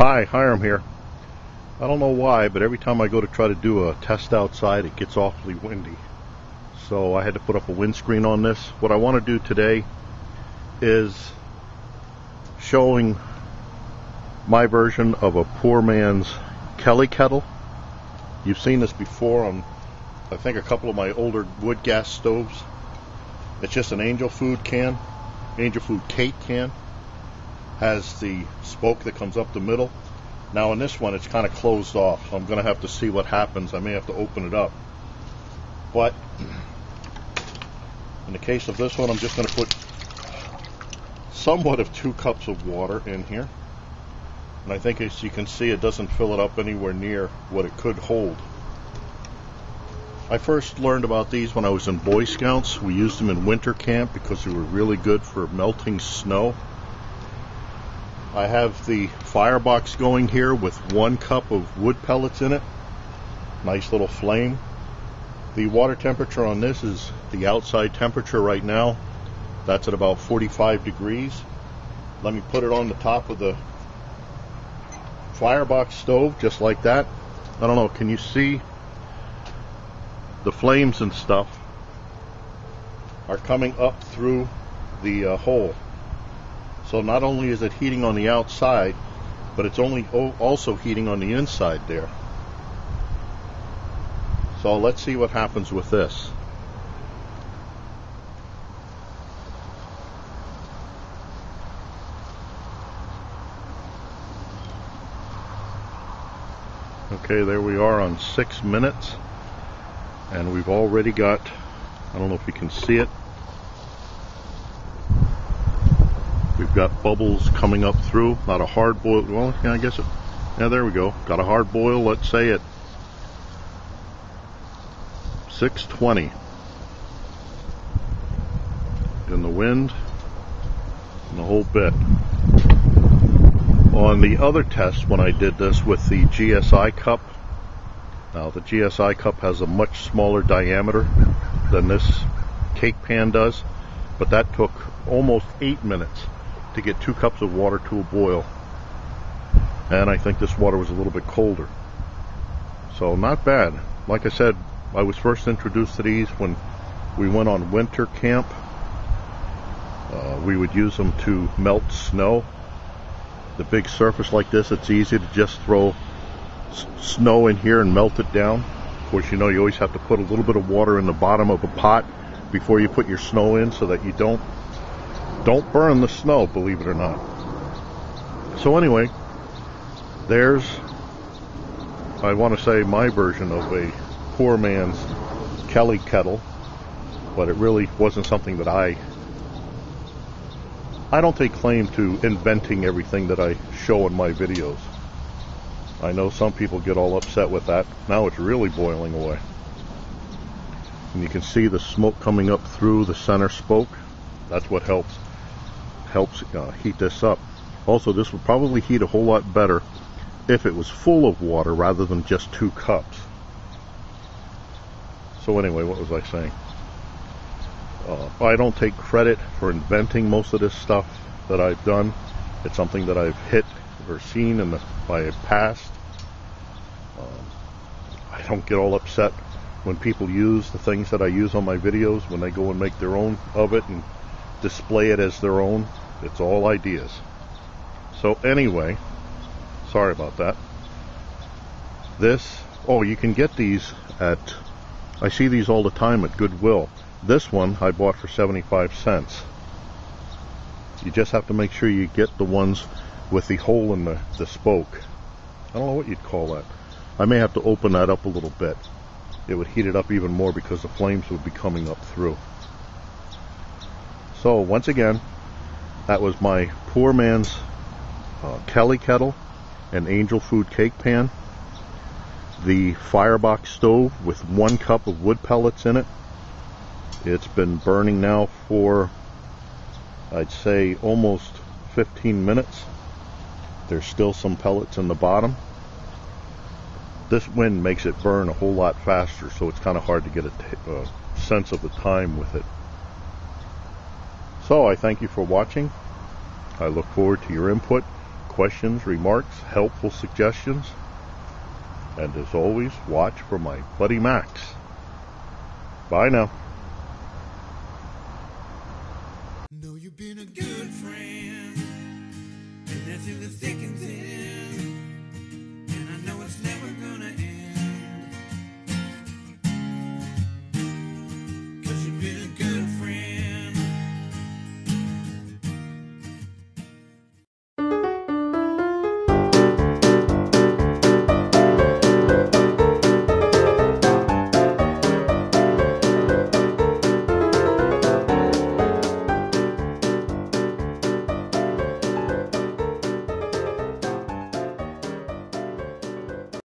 Hi, Hiram here. I don't know why, but every time I go to try to do a test outside, it gets awfully windy. So I had to put up a windscreen on this. What I want to do today is showing my version of a poor man's Kelly Kettle. You've seen this before on, I think, a couple of my older wood gas stoves. It's just an Angelfood can, Angelfood Cake can. Has the spoke that comes up the middle. Now in this one it's kind of closed off, so I'm going to have to see what happens. I may have to open it up. But in the case of this one, I'm just going to put somewhat of 2 cups of water in here. And I think, as you can see, it doesn't fill it up anywhere near what it could hold. I first learned about these when I was in Boy Scouts. We used them in winter camp because they were really good for melting snow. I have the Firebox going here with 1 cup of wood pellets in it. Nice little flame. The water temperature on this is the outside temperature right now. That's at about 45 degrees. Let me put it on the top of the Firebox stove just like that. I don't know, can you see the flames and stuff are coming up through the hole? So not only is it heating on the outside, but it's also heating on the inside there. So let's see what happens with this. Okay, there we are on 6 minutes, and we've already got, I don't know if you can see it, we've got bubbles coming up through. Not a hard boil. Well, yeah, I guess it. Yeah, there we go. Got a hard boil. Let's say at 620. In the wind and the whole bit. On the other test, when I did this with the GSI cup, now the GSI cup has a much smaller diameter than this cake pan does, but that took almost 8 minutes to get 2 cups of water to a boil, and I think this water was a little bit colder, so not bad. Like I said, I was first introduced to these when we went on winter camp. We would use them to melt snow. The big surface like this, it's easy to just throw snow in here and melt it down. Of course, you know, you always have to put a little bit of water in the bottom of a pot before you put your snow in, so that you don't burn the snow, believe it or not. So anyway, there's, I want to say, my version of a poor man's Kelly Kettle, but it really wasn't something that I don't take claim to inventing everything that I show in my videos. I know some people get all upset with that. Now it's really boiling away. And you can see the smoke coming up through the center spoke. That's what helps heat this up. Also, this would probably heat a whole lot better if it was full of water rather than just 2 cups. So anyway, what was I saying? I don't take credit for inventing most of this stuff that I've done. It's something that I've hit or seen in my past. I don't get all upset when people use the things that I use on my videos, when they go and make their own of it and display it as their own. It's all ideas. So anyway, sorry about that. You can get these at, I see these all the time at Goodwill. This one I bought for 75 cents. You just have to make sure you get the ones with the hole in the spoke. I don't know what you'd call that. I may have to open that up a little bit. It would heat it up even more because the flames would be coming up through. So once again, that was my poor man's Kelly Kettle and Angelfood Cake pan. The Firebox stove with 1 cup of wood pellets in it. It's been burning now for, I'd say, almost 15 minutes. There's still some pellets in the bottom. This wind makes it burn a whole lot faster, so it's kind of hard to get a sense of the time with it. So I thank you for watching. I look forward to your input. questions, remarks, helpful suggestions. And as always, watch for my buddy Max. Bye now. Know you've been a good friend, and that's in the thick and thin. And I know it's never gonna